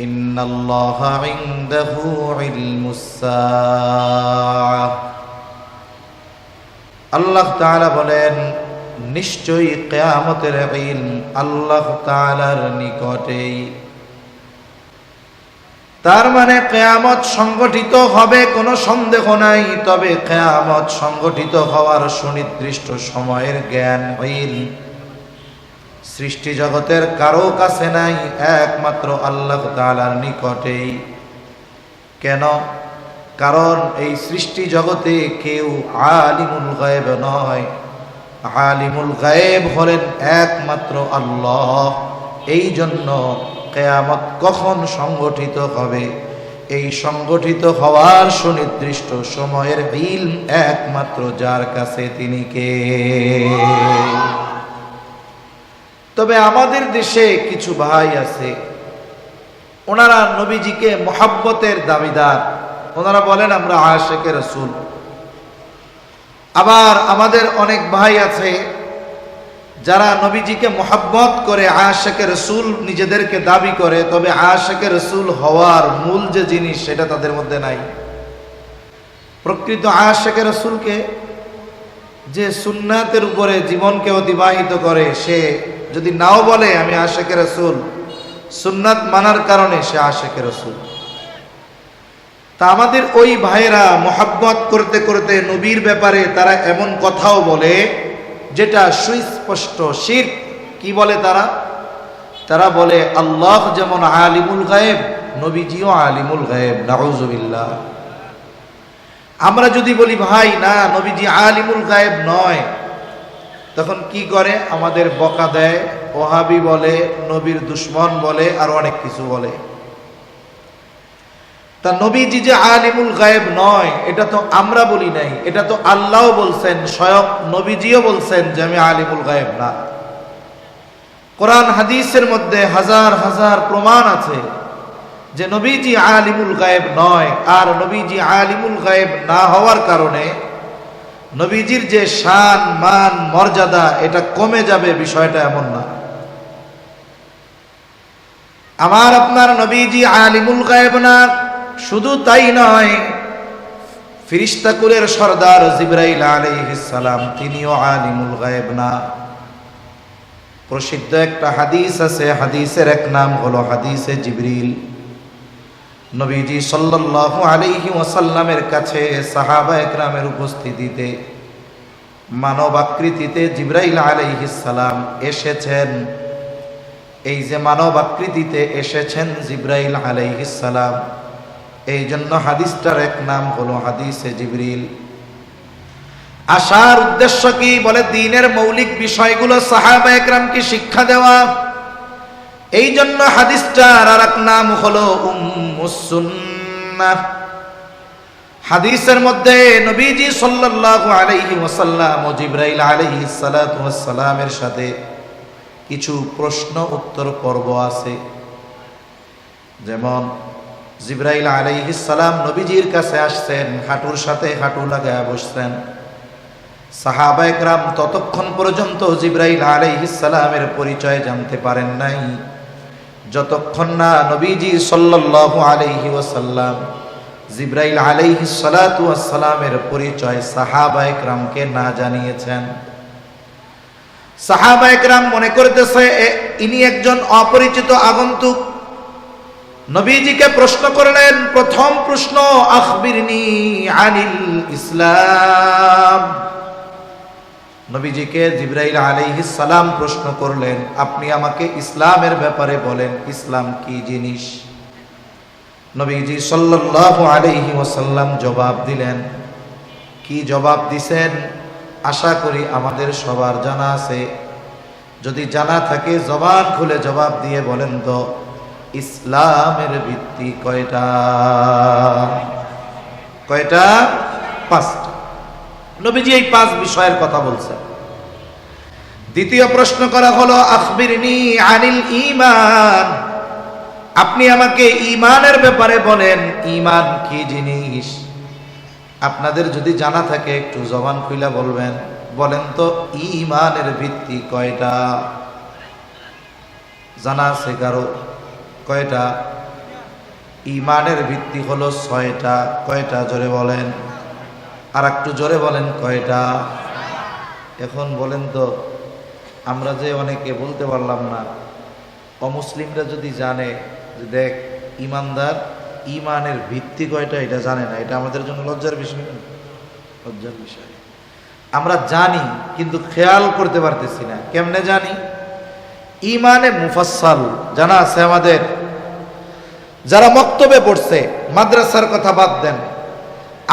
ইন্নাল্লাহা ইনদাহু ইলমুস সাআহ। আল্লাহ তাআলা বলেন, নিশ্চয়ই কিয়ামতের ইলম আল্লাহ তাআলার নিকটেই। তার মানে কিয়ামত সংগঠিত হবে কোনো সন্দেহ নাই, তবে কিয়ামত সংগঠিত হওয়ার সুনির্দিষ্ট সময়ের জ্ঞান ইলম সৃষ্টি জগতের কারো কাছে নাই, একমাত্র আল্লাহ তাআলার নিকটেই। কেন? কারণ এই সৃষ্টি জগতে কেউ আলিমুল গায়ব নয়, আলিমুল গায়ব হলেন একমাত্র আল্লাহ। এই জন্য কিয়ামত কখন সংগঠিত হবে, এই সংগঠিত হওয়ার সুনির্দিষ্ট সময়ের ইলম একমাত্র যার কাছে, তিনি কে? তবে আমাদের দেশে কিছু ভাই আছে, ওনারা নবীজিকে মুহাব্বতের দাবিদার, ওনারা বলেন আমরা আশিকে রাসূল। আবার আমাদের অনেক ভাই আছে যারা নবীজিকে মুহাব্বত করে আশিকে রাসূল নিজেদেরকে দাবি করে, তবে আশিকে রাসূল হওয়ার মূল যে জিনিস সেটা তাদের মধ্যে নাই। প্রকৃত আশিকে রাসূলকে, যে সুন্নাতের উপরে জীবনকে অতিবাহিত করে, সে যদি নাও বলে আমি আশিকে রাসূল, সুন্নাত মানার কারণে সে আশিকে রাসূল। তা আমাদের ওই ভাইয়েরা মুহাব্বত করতে করতে নবীর ব্যাপারে তারা এমন কথাও বলে যেটা সুস্পষ্ট শিরক। কি বলে তারা? তারা বলে আল্লাহ যেমন আলিমুল গায়েব, নবীজিও আলিমুল গায়েব। নাউযুবিল্লাহ। আমরা যদি বলি ভাই না, নবীজি আলিমুল গায়েব নয়, তখন কি করে? আমাদের বকা দেয়, ওহাবি বলে, নবীর দুশ্মন বলে, আর অনেক কিছু বলে। তা নবীজি যে আলিমুল গায়েব নয়, এটা তো আমরা বলি নাই, এটা তো আল্লাহও বলছেন, স্বয়ং নবীজিও বলছেন যে আমি আলিমুল গায়েব না। কোরআন হাদিসের মধ্যে হাজার হাজার প্রমাণ আছে যে নবীজি আলিমুল গায়েব নয়। আর নবীজি আলিমুল গায়েব না হওয়ার কারণে নবীজির যে শান মান মর্যাদা এটা কমে যাবে, বিষয়টা এমন না। আমার আপনার নবীজি আলিমুল গায়েব না, শুধু তাই নয়, ফেরেশতা কুলের সরদার জিবরাইল আলাইহিস সালাম তিনিও আলিমুল গায়েব না। প্রসিদ্ধ একটা হাদিস আছে, হাদিসের এক নাম হলো হাদিসে জিবরিল। নবীজি সাল্লাল্লাহু আলাইহি ওয়াসাল্লামের কাছে সাহাবা একরামের উপস্থিতিতে মানব আকৃতিতে জিবরাইল আলাইহিস সালাম এসেছেন। এই যে মানব আকৃতিতে এসেছেন জিবরাইল আলাইহিস সালাম, এই জন্য হাদিসটার এক নাম হলো হাদিসে জিবরিল। আসার উদ্দেশ্য কি? বলে দ্বীনের মৌলিক বিষয়গুলো সাহাবা একরামকে শিক্ষা দেওয়া। এই জন্য হাদিসটার আর এক নাম হলো উম্মুস সুন্নাহ। হাদিসের মধ্যে নবীজি সাল্লাল্লাহু আলাইহি ওয়াসাল্লাম ও জিবরাইল আলাইহিস সালাতু ওয়াস সালামের সাথে কিছু প্রশ্ন উত্তর পর্ব আছে। যেমন জিবরাইল আলাইহিস সালাম নবীজির কাছে আসছেন, হাঁটুর সাথে হাঁটু লাগায় বসছেন। সাহাবা একরাম ততক্ষণ পর্যন্ত জিবরাইল আলাইহিস সালামের পরিচয় জানতে পারেন নাই, যতক্ষণ না নবীজি সাল্লাল্লাহু আলাইহি ওয়াসাল্লাম জিবরাইল আলাইহিস সালাতু ওয়াস সালামের পরিচয় সাহাবা একরামকে না জানিয়েছেন। সাহাবা একরাম মনে করতেছে ইনি একজন অপরিচিত আগন্তুক। নবীজিকে প্রশ্ন করলেন, প্রথম প্রশ্ন আখবিরনি আনিল ইসলাম। নবীজিকে জিবরাইল আলাইহিস সালাম প্রশ্ন করলেন, আপনি আমাকে ইসলামের ব্যাপারে বলেন, ইসলাম কি জিনিস? নবীজি সাল্লাল্লাহু আলাইহি ওয়াসাল্লাম জবাব দিলেন। কি জবাব দিছেন আশা করি আমাদের সবার জানা আছে। যদি জানা থাকে জবান খুলে জবাব দিয়ে বলেন তো, ইসলামের ভিত্তি কয়টা? কয়টা? 5টা। নবীজি এই 5 বিষয়ের কথা বলছেন। দ্বিতীয় প্রশ্ন করা হলো আখবিরনি আনিল ঈমান। আপনি আমাকে ঈমানের ব্যাপারে বলেন, ঈমান কি জিনিস? আপনাদের যদি জানা থাকে একটু জবান খুইলা বলবেন, বলেন তো ঈমানের ভিত্তি কয়টা? জানা আছে কারো? কয়টা? ইমানের ভিত্তি হলো 6টা। কয়টা জোরে বলেন, আর একটু জোরে বলেন কয়টা। এখন বলেন তো, আমরা যে অনেকে বলতে পারলাম না, অমুসলিমরা যদি জানে যে দেখ ইমানদার, ইমানের ভিত্তি কয়টা এটা জানে না, এটা আমাদের জন্য লজ্জার বিষয় না? লজ্জার বিষয়। আমরা জানি কিন্তু খেয়াল করতে পারতেছি না। কেমনে জানি? ইমানে মুফাসসাল জানা আছে আমাদের। যারা মক্তবে পড়ছে, মাদ্রাসার কথা বাদ দেন,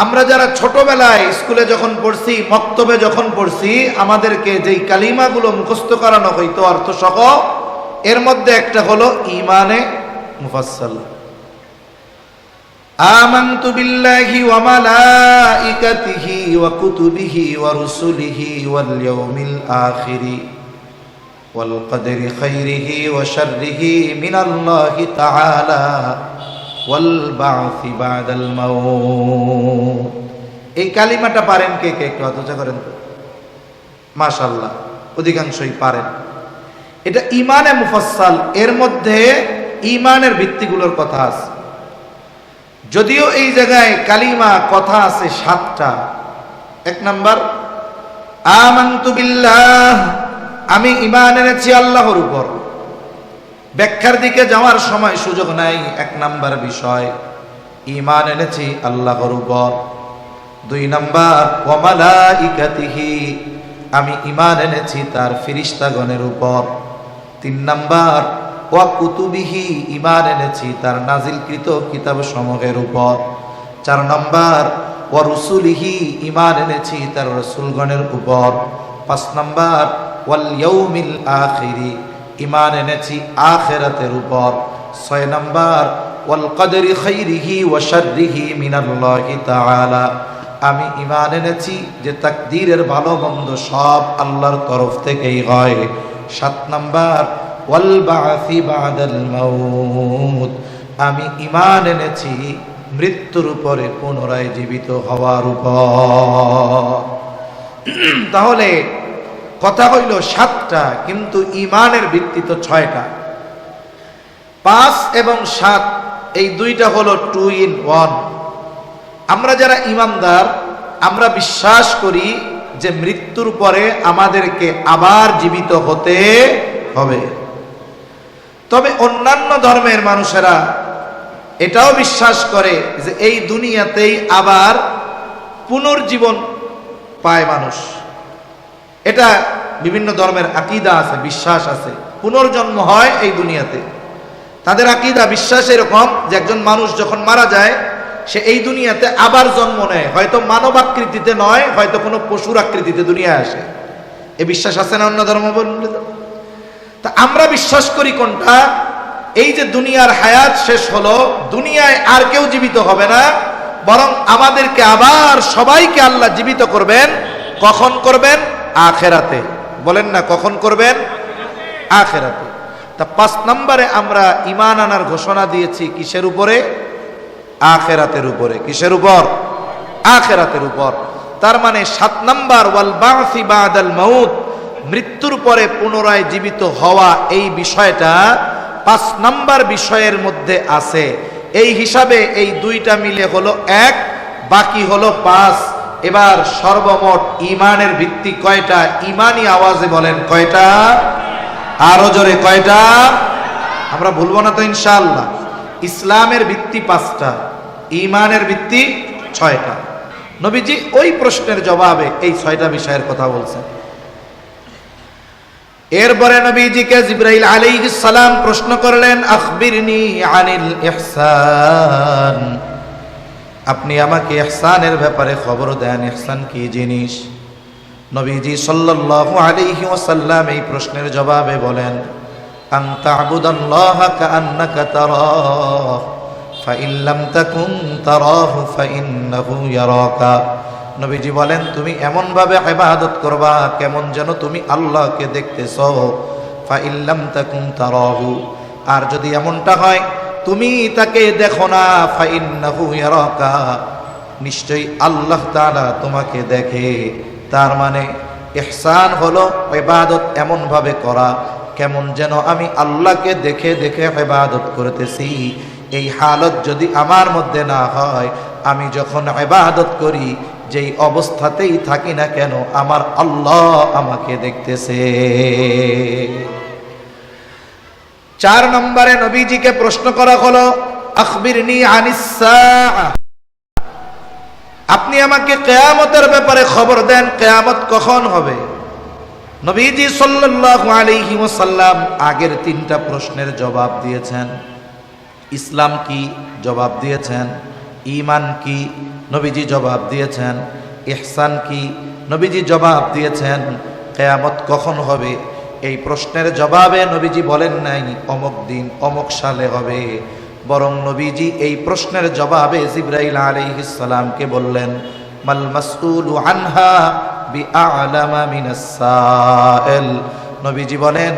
আমরা যারা ছোটবেলায় স্কুলে যখন পড়ছি, মক্তবে যখন পড়ছি, আমাদেরকে যেই কালিমাগুলো মুখস্থ করানো হইতো অর্থ সহ, এর মধ্যে একটা হলো ইমানে মুফাসসাল। আমানতু বিল্লাহি ওয়া মালাইকাতিহি ওয়া কুতুবিহি ওয়া রুসুলিহি ওয়াল ইয়াউমিল আখিরি ওয়াল কদরি খাইরিহি ওয়া শাররিহি মিনাল্লাহি তাআলা ওয়াল বা'সি বা'দাল মাউত। এই কালিমাটা পারেন কে কে? একটু হাত উঁচা করেন তো। মাশাআল্লাহ, অধিকাংশই পারেন। এটা ইমানে মুফাসসাল, এর মধ্যে ইমানের ভিত্তিগুলোর কথা আছে। যদিও এই জায়গায় কালিমা কথা আছে 7টা। 1 নাম্বার, আমানতু বিল্লাহ, আমি ঈমান এনেছি আল্লাহর উপর। ব্যাখ্যার দিকে যাওয়ার সময় সুযোগ নাই। 1 নাম্বার বিষয়, ঈমান এনেছি আল্লাহর উপর। 2 নাম্বার, ওয়া মালাইকাতিহি, আমি ঈমান এনেছি তার ফেরেশতাগণের উপর। 3 নাম্বার, ওয়া কুতুবিহি, ঈমান এনেছি তার নাজিলকৃত কিতাব সমূহের উপর। 4 নাম্বার, ওয়া রুসুলিহি, ঈমান এনেছি তার রাসূলগণের উপর। 5 নাম্বার, ওয়াল ইয়াউমিল আখিরি, ঈমান এনেছি আখিরাতের উপর। 6 নাম্বার, ওয়াল কদরি খাইরিহি ওয়া শাররিহি মিনাল্লাহি তাআলা, আমি ঈমান এনেছি যে তাকদীরের ভালো মন্দ সব আল্লাহর তরফ থেকেই হয়। 7 নাম্বার, ওয়াল বা'সি বা'দাল মাউত, আমি ঈমান এনেছি মৃত্যুর উপরে পুনরায় জীবিত হওয়ার উপর। তাহলে কথা হইল 7টা, কিন্তু ঈমানের ভিত্তি তো 6টা। 5 এবং 7 এই 2টা হলো 2 in 1। আমরা যারা ঈমানদার, আমরা বিশ্বাস করি যে মৃত্যুর পরে আমাদেরকে আবার জীবিত হতে হবে। তবে অন্যান্য ধর্মের মানুষেরা এটাও বিশ্বাস করে যে এই দুনিয়াতেই আবার পুনর্জীবন পায় মানুষ। এটা বিভিন্ন ধর্মের আকীদা আছে, বিশ্বাস আছে, পুনর্জন্ম হয় এই দুনিয়াতে। তাদের আকীদা, বিশ্বাস এরকম যে একজন মানুষ যখন মারা যায়, সে এই দুনিয়াতে আবার জন্ম নেয়, হয়তো মানব আকৃতিতে নয়, হয়তো কোনো পশুর আকৃতিতে দুনিয়ায় আসে। এই বিশ্বাস আছে না অন্য ধর্ম বললে? তা আমরা বিশ্বাস করি কোনটা? এই যে দুনিয়ার হায়াত শেষ হলো, দুনিয়ায় আর কেউ জীবিত হবে না, বরং আমাদেরকে আবার সবাইকে আল্লাহ জীবিত করবেন। কখন করবেন? আখিরাতে। বলেন না কখন করবেন? আখিরাতে। তা 5 নম্বরে আমরা ঈমান আনার ঘোষণা দিয়েছি কিসের উপরে? আখিরাতের উপরে। কিসের উপর? আখিরাতের উপর। তার মানে 7 নাম্বার, ওয়াল বা'সি বা'দাল মাউত, মৃত্যুর পরে পুনরায় জীবিত হওয়া, এই বিষয়টা 5 নাম্বার বিষয়ের মধ্যে আছে। এই হিসাবে এই 2টা মিলে হলো 1, বাকি হলো 5। এবার সর্বমোট ঈমানের ভিত্তি কয়টা? ঈমানি আওয়াজে বলেন কয়টা? আরো জোরে কয়টা? আমরা ভুলবো না তো ইনশাআল্লাহ। ইসলামের ভিত্তি 5টা, ঈমানের ভিত্তি 6টা। নবীজি ওই প্রশ্নের জবাবে এই 6টা বিষয়ের কথা বলছেন। এরপরে নবীজিকে জিবরাইল আলাইহিস সালাম প্রশ্ন করলেন, আখবিরনি আনিল ইহসান, আপনি আমাকে ইহসানের ব্যাপারে খবর দেন, ইহসান কি জিনিস? নবীজি সাল্লাল্লাহু আলাইহি ওয়াসাল্লাম এই প্রশ্নের জবাবে বলেন, আন তা'বুদাল্লাহা কাআন্নাকা তারাহু ফাইন লাম তাকুন তারাহু ফাইন্নাহু ইয়ারাকা। নবীজি বলেন, তুমি এমন ভাবে ইবাদত করবা কেমন যেন তুমি আল্লাহকে দেখতেছো। ফাইন লাম তাকুন তারাহু, আর যদি এমনটা হয় তুমি তাকে দেখো না, ফাইন্নাহু ইয়ারাকা, নিশ্চয়ই আল্লাহ তাআলা তোমাকে দেখে। তার মানে ইহসান হলো ইবাদত এমন ভাবে করা কেমন যেন আমি আল্লাহকে দেখে দেখে ইবাদত করতেছি। এই হালত যদি আমার মধ্যে না হয়, আমি যখন ইবাদত করি যেই অবস্থাতেই থাকি না কেন আমার আল্লাহ আমাকে দেখতেছে। 4 নম্বরে নবীজিকে প্রশ্ন করা হলো আখবিরনি আনিস সাআহ, আপনি আমাকে কিয়ামতের ব্যাপারে খবর দেন, কিয়ামত কখন হবে। নবীজি সাল্লাল্লাহু আলাইহি ওয়াসাল্লাম আগের 3টা প্রশ্নের জবাব দিয়েছেন। ইসলাম কি, জবাব দিয়েছেন। ঈমান কি, নবীজি জবাব দিয়েছেন। ইহসান কি, নবীজি জবাব দিয়েছেন। কিয়ামত কখন হবে, এই প্রশ্নের জবাবে নবীজি বলেন নাই অমুক দিন অমুক সালে হবে, বরং নবীজি এই প্রশ্নের জবাবে জিবরাইল আলাইহিস সালামকে বললেন মাল মাসউলু আনহা বিআলামা মিনাস সাইল। নবীজি বলেন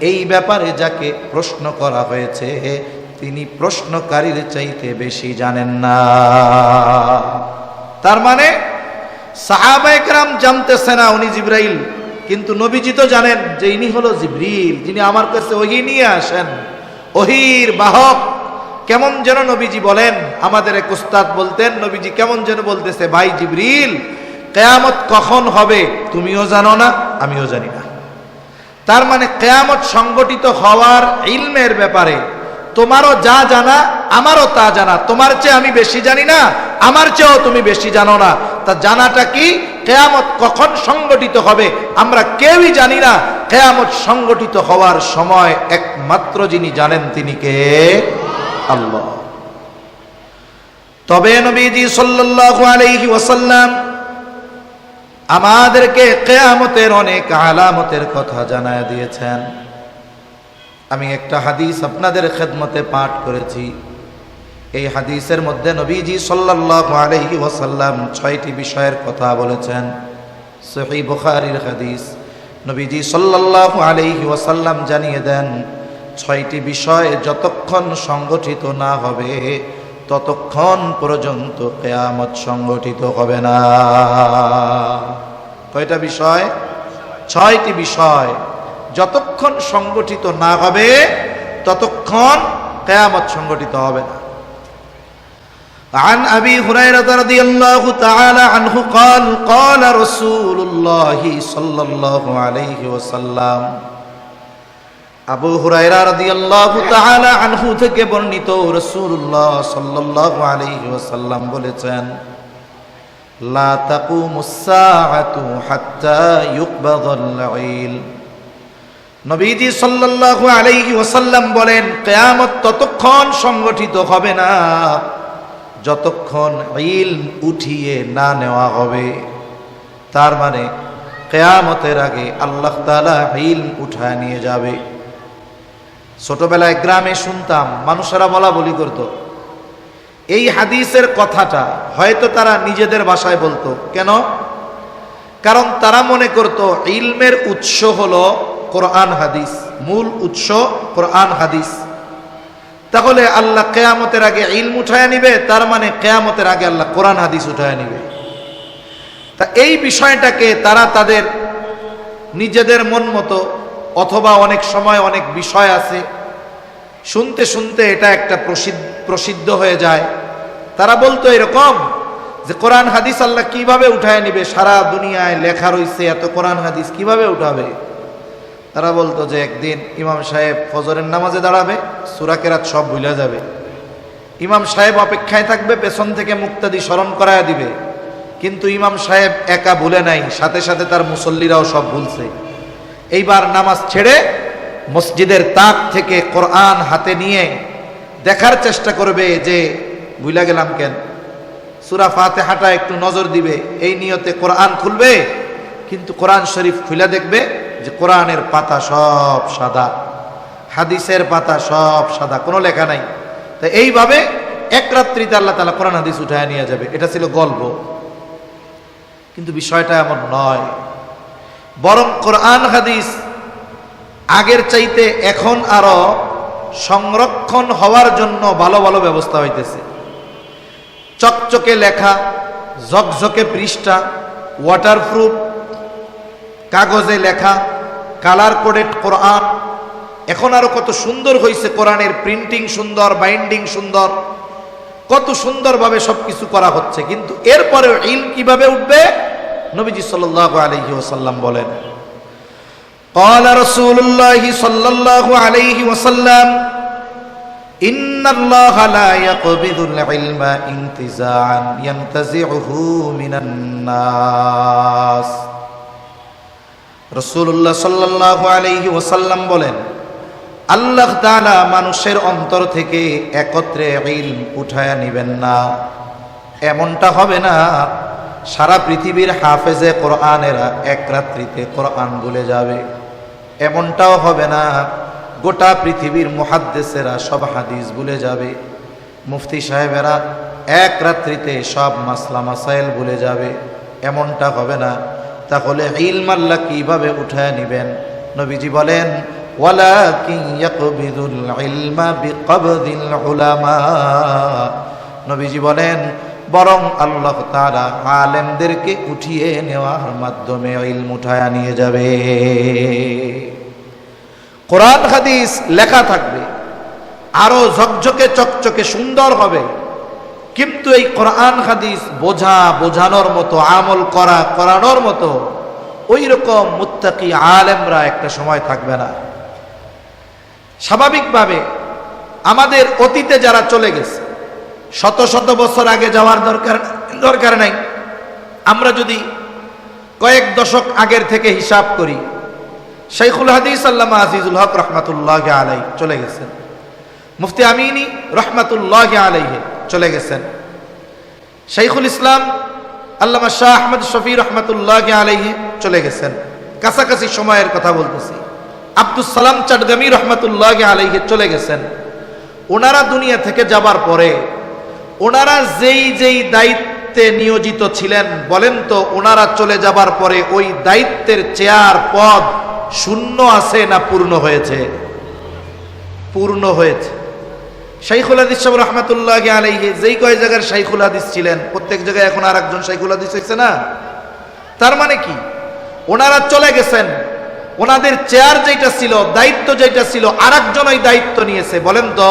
এই ব্যাপারে যাকে প্রশ্ন করা হয়েছে তিনি প্রশ্নকারীর চাইতে বেশি জানেন না। তার মানে সাহাবায়ে কেরাম জানতেছে না উনি জিবরাইল, কিন্তু নবীজি তো জানেন যে ইনি হলো জিবরিল, যিনি আমার কাছে ওহী নিয়ে আসেন, ওহীর বাহক। কেমন যেন নবীজি বলেন, আমাদের এক উস্তাদ বলতেন, নবীজি কেমন যেন বলতেছে, ভাই জিবরিল কিয়ামত কখন হবে তুমিও জানো না আমিও জানি না। তার মানে কিয়ামত সংগঠিত হওয়ার ইলমের ব্যাপারে তোমারও যা জানা আমারও তা জানা, তোমার চেয়ে আমি বেশি জানি না, আমার চেয়েও তুমি বেশি জানো না। তা জানাটা কি, কিয়ামত কখন সংগঠিত হবে আমরা কেউই জানি না। কিয়ামত সংগঠিত হওয়ার সময় একমাত্র যিনি জানেন তিনি কে? আল্লাহ। তবে নবীজি সাল্লাল্লাহু আলাইহি ওয়াসাল্লাম আমাদেরকে কিয়ামতের অনেক আলামতের কথা জানায় দিয়েছেন। আমি একটা হাদিস আপনাদের খেদমতে পাঠ করেছি। এই হাদিসের মধ্যে নবীজি সাল্লাল্লাহু আলাইহি ওয়াসাল্লাম 6টি বিষয়ের কথা বলেছেন। সহিহ বুখারীর হাদিস। নবীজি সাল্লাল্লাহু আলাইহি ওয়াসাল্লাম জানিয়ে দেন 6টি বিষয় যতক্ষণ সংগঠিত না হবে ততক্ষণ পর্যন্ত কিয়ামত সংগঠিত হবে না। কয়টা বিষয়? 6টি বিষয় যতক্ষণ সংগঠিত না হবে ততক্ষণ কিয়ামত সংগঠিত হবে না। عن أبي هريرة رضي الله تعالى عنه قال قال رسول الله صلى الله عليه وسلم আবু হুরায়রা রাদিয়াল্লাহু তাআলা আনহু থেকে বর্ণিত রাসূলুল্লাহ সাল্লাল্লাহু আলাইহি ওয়াসাল্লাম বলেছেন লা তাকুমুস সাআতু হাত্তা ইউকবাদাল ইল। নবীজি সাল্লাল্লাহু আলাইহি ওয়াসাল্লাম বলেন কিয়ামত ততক্ষণ সংগঠিত হবে না যতক্ষণ ইলম উঠিয়ে না নেওয়া হবে। তার মানে কিয়ামতের আগে আল্লাহ তাআলা ইলম উঠায় নিয়ে যাবে। ছোটবেলায় গ্রামে শুনতাম মানুষেরা বলা বলি করত, এই হাদিসের কথাটা হয়তো তারা নিজেদের ভাষায় বলতো। কেন? কারণ তারা মনে করত ইলমের উৎস হলো কোরআন হাদিস, মূল উৎস কোরআন হাদিস। তাহলে আল্লাহ কিয়ামতের আগে ইলম উঠায় নিবে, তার মানে কিয়ামতের আগে আল্লাহ কোরআন হাদিস উঠায় নিবে। তা এই বিষয়টাকে তারা তাদের নিজেদের মন মতো, অথবা অনেক সময় অনেক বিষয় আছে শুনতে শুনতে এটা একটা প্রসিদ্ধ হয়ে যায়। তারা বলতো এরকম যে কোরআন হাদিস আল্লাহ কিভাবে উঠায় নিবে, সারা দুনিয়ায় লেখা রয়েছে, এত কোরআন হাদিস কিভাবে উঠাবে। তারা বলতো যে একদিন ইমাম সাহেব ফজরের নামাজে দাঁড়াবে, সূরা কেরাত সব ভুলে যাবে, ইমাম সাহেব অপেক্ষায় থাকবে, পেছন থেকে মুক্তাদি স্মরণ করায় দিবে। কিন্তু ইমাম সাহেব একা ভুলে নাই, সাথে সাথে তার মুসল্লিরাও সব ভুলছে। এইবার নামাজ ছেড়ে মসজিদের তাক থেকে কোরআন হাতে নিয়ে দেখার চেষ্টা করবে যে ভুলে গেলাম কেন, সূরা ফাতিহাটা একটু নজর দিবে, এই নিয়তে কোরআন খুলবে। কিন্তু কোরআন শরীফ খুলে দেখবে যে কোরআনের পাতা সব সাদা, হাদিসের পাতা সব সাদা, কোনো লেখা নাই। তো এইভাবে এক রাত্রিতে আল্লাহ তাআলা কোরআন হাদিস উঠায় নিয়ে যাবে। এটা ছিল গল্প, কিন্তু বিষয়টা এমন নয়। বরং কোরআন হাদিস আগের চাইতে এখন আরো সংরক্ষণ হওয়ার জন্য ভালো ভালো ব্যবস্থা হইতেছে। চকচকে লেখা, ঝকঝকে পৃষ্ঠা, ওয়াটারপ্রুফ কাগজে লেখা, কালার কোডেড কোরআন, এখন আরো কত সুন্দর হয়েছে, কোরআনের প্রিন্টিং সুন্দর, বাইন্ডিং সুন্দর, কত সুন্দরভাবে সবকিছু করা হচ্ছে। কিন্তু এরপরেও ইলম কিভাবে উঠবে? নবীজি সাল্লাল্লাহু আলাইহি ওয়াসাল্লাম বলেন, قال رسول الله صلى الله عليه وسلم إن الله لا يقبض العلم انتزاعا ينتزعه من الناس। রাসূলুল্লাহ সাল্লাল্লাহু আলাইহি ওয়াসাল্লাম বলেন, আল্লাহ তাআলা মানুষের অন্তর থেকে একত্রে ইলম উঠায়া নেবেন না। এমনটা হবে না সারা পৃথিবীর হাফেজে কোরআনেরা এক রাত্রিতে কোরআন ভুলে যাবে। এমনটাও হবে না গোটা পৃথিবীর মুহাদ্দিসেরা সব হাদিস ভুলে যাবে। মুফতি সাহেবেরা এক রাত্রিতে সব মাসলা মাসাইল ভুলে যাবে। এমনটা হবে না। তাহলে ইলম আল্লাহ কিভাবে উঠায় নেবেন? নবীজি বলেন, ওয়ালাকিন ইয়াকবিদুল ইলমা বিকবদিল উলামা। নবীজি বলেন, বরং আল্লাহ তাআলা আলেমদেরকে উঠিয়ে নেওয়ার মাধ্যমে ইলম উঠায়া নিয়ে যাবে। কোরআন হাদিস লেখা থাকবে, আরো ঝকঝকে চকচকে সুন্দর হবে, কিন্তু এই কোরআন হাদিস বোঝানোর মতো, আমল করানোর মতো ওই রকম মুত্তাকি আলেমরা একটা সময় থাকবে না। স্বাভাবিকভাবে আমাদের অতীতে যারা চলে গেছে, শত শত বছর আগে যাওয়ার দরকার নাই। আমরা যদি কয়েক দশক আগের থেকে হিসাব করি, শাইখুল হাদিস আল্লামা আজিজুল হক রহমাতুল্লাহি আলাইহি চলে গেছেন, মুফতি আমিনী রহমাতুল্লাহি আলাইহি চলে গেছেন, শাইখুল ইসলাম আল্লামা শাহ আহমদ শফি রহমাতুল্লাহি আলাইহি চলে গেছেন। কাছাকাছি সময়ের কথা বলতেছি। আব্দুস সালাম চাটগামী রহমাতুল্লাহি আলাইহি চলে গেছেন। ওনারা দুনিয়া থেকে যাবার পরে ওনারা যেই দায়িত্বে নিয়োজিত ছিলেন, বলেন তো ওনারা চলে যাবার পরে ওই দায়িত্বের চেয়ার পদ শূন্য আছে না পূর্ণ হয়েছে? পূর্ণ হয়েছে। শাইখুল হাদিস সাহেব রহমাতুল্লাহি আলাইহি যেই কয় জায়গার শাইখুল হাদিস ছিলেন, প্রত্যেক জায়গায় এখন আর একজন শাইখুল হাদিস হয়েছে না? তার মানে কি? ওনারা চলে গেছেন, ওনাদের চেয়ার যেটা ছিল, দায়িত্ব যেটা ছিল, আর একজন ওই দায়িত্ব নিয়েছে। বলেন তো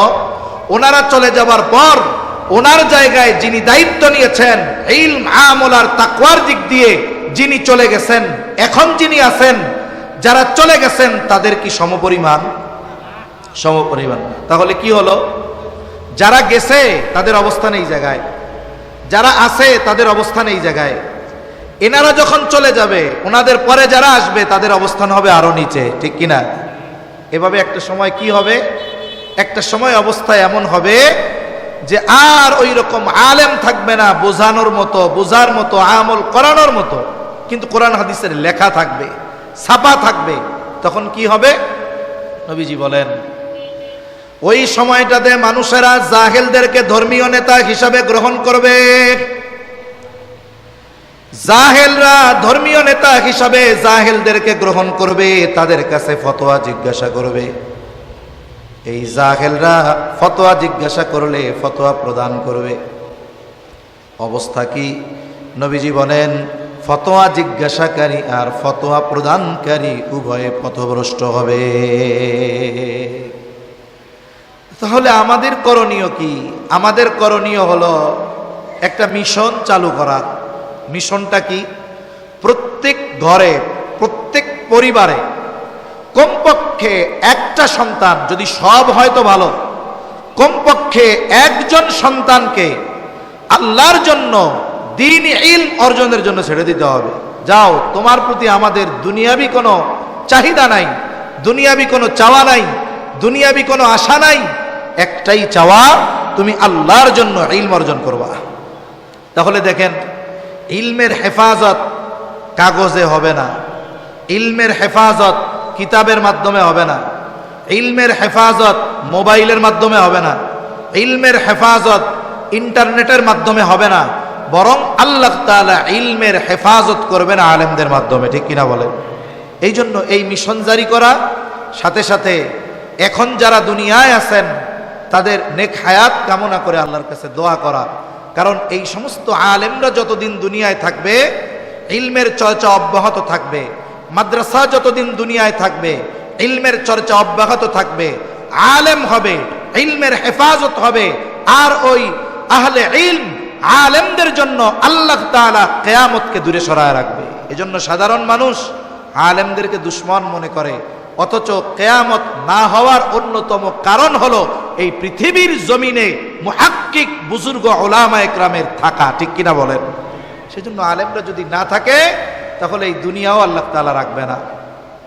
ওনারা চলে যাবার পর ওনার জায়গায় যিনি দায়িত্ব নিয়েছেন, ইলম আমল আর তাকওয়ার দিক দিয়ে যিনি চলে গেছেন, এখন যিনি আছেন, যারা চলে গেছেন তাদের কি সমপরিমাণ? সমপরিমাণ। তাহলে কি হলো? যারা গেছে তাদের অবস্থান এই জায়গায়, যারা আছে তাদের অবস্থান এই জায়গায়। এনারা যখন চলে যাবে, ওনাদের পরে যারা আসবে তাদের অবস্থান হবে আরো নিচে, ঠিক কিনা? এভাবে একটা সময় কি হবে? একটা সময় অবস্থা এমন হবে যে আর ওই রকম আলেম থাকবে না বোঝানোর মতো, বোঝার মতো, আমল করানোর মতো, কিন্তু কোরআন হাদিসের লেখা থাকবে, ছাপা থাকবে। তখন কি হবে? নবীজি বলেন, ওই সময়টাতে মানুষেরা জাহেলদেরকে ধর্মীয় নেতা হিসাবে গ্রহণ করবে। জাহেলরা ধর্মীয় নেতা হিসাবে জাহেলদেরকে গ্রহণ করবে, তাদের কাছে ফতোয়া জিজ্ঞাসা করবে। এই জাহেলরা ফতোয়া জিজ্ঞাসা করলে ফতোয়া প্রদান করবে। অবস্থা কি? নবীজি বলেন, ফতোয়া জিজ্ঞাসাকারী আর ফতোয়া প্রদানকারী উভয়ে পথভ্রষ্ট হবে। তাহলে আমাদের করণীয় কি? আমাদের করণীয় হলো একটা মিশন চালু করা। মিশনটা কি? প্রত্যেক ঘরে, প্রত্যেক পরিবারে কমপক্ষে একটা সন্তান, যদি সব হয় তো ভালো, কমপক্ষে একজন সন্তানকে আল্লাহর জন্য দ্বীন ইলম অর্জনের জন্য ছেড়ে দিতে হবে। যাও, তোমার প্রতি আমাদের দুনিয়াবি কোনো চাহিদা নাই, দুনিয়াবি কোনো চাওয়া নাই, দুনিয়াবি কোনো আশা নাই। একটাই চাওয়া, তুমি আল্লাহর জন্য ইলম অর্জন করবা। তাহলে দেখেন, ইলমের হেফাজত কাগজে হবে না, ইলমের হেফাজত কিতাবের মাধ্যমে হবে না, ইলমের হেফাজত মোবাইলের মাধ্যমে হবে না, ইলমের হেফাজত ইন্টারনেটের মাধ্যমে হবে না, বরং আল্লাহ তাআলা ইলমের হেফাজত করবেন আলেমদের মাধ্যমে, ঠিক কিনা বলেন? এই জন্য এই মিশন জারি করা, সাথে সাথে এখন যারা দুনিয়ায় আছেন তাদের নেক হায়াত কামনা করে আল্লাহর কাছে দোয়া করা। কারণ এই সমস্ত আলেমরা যতদিন দুনিয়ায় থাকবে, ইলমের চর্চা অব্যাহত থাকবে। মাদ্রাসা যতদিন দুনিয়ায় থাকবে, ইলমের চর্চা অব্যাহত থাকবে, আলেম হবে, ইলমের হেফাজত হবে। আর ওই আহলে ইলম আলেমদের জন্য আল্লাহ তাআলা কিয়ামতকে দূরে সরায় রাখবে। এজন্য সাধারণ মানুষ আলেমদেরকে দুশমন মনে করে, অথচ কিয়ামত না হওয়ার অন্যতম কারণ হলো এই পৃথিবীর জমিনে মুহাক্কিক বুজুর্গ উলামা ইকরামের থাকা। ঠিক কিনা বলেন? সেজন্য আলেমরা যদি না থাকে তাহলে এই দুনিয়াও আল্লাহ তাআলা রাখবে না।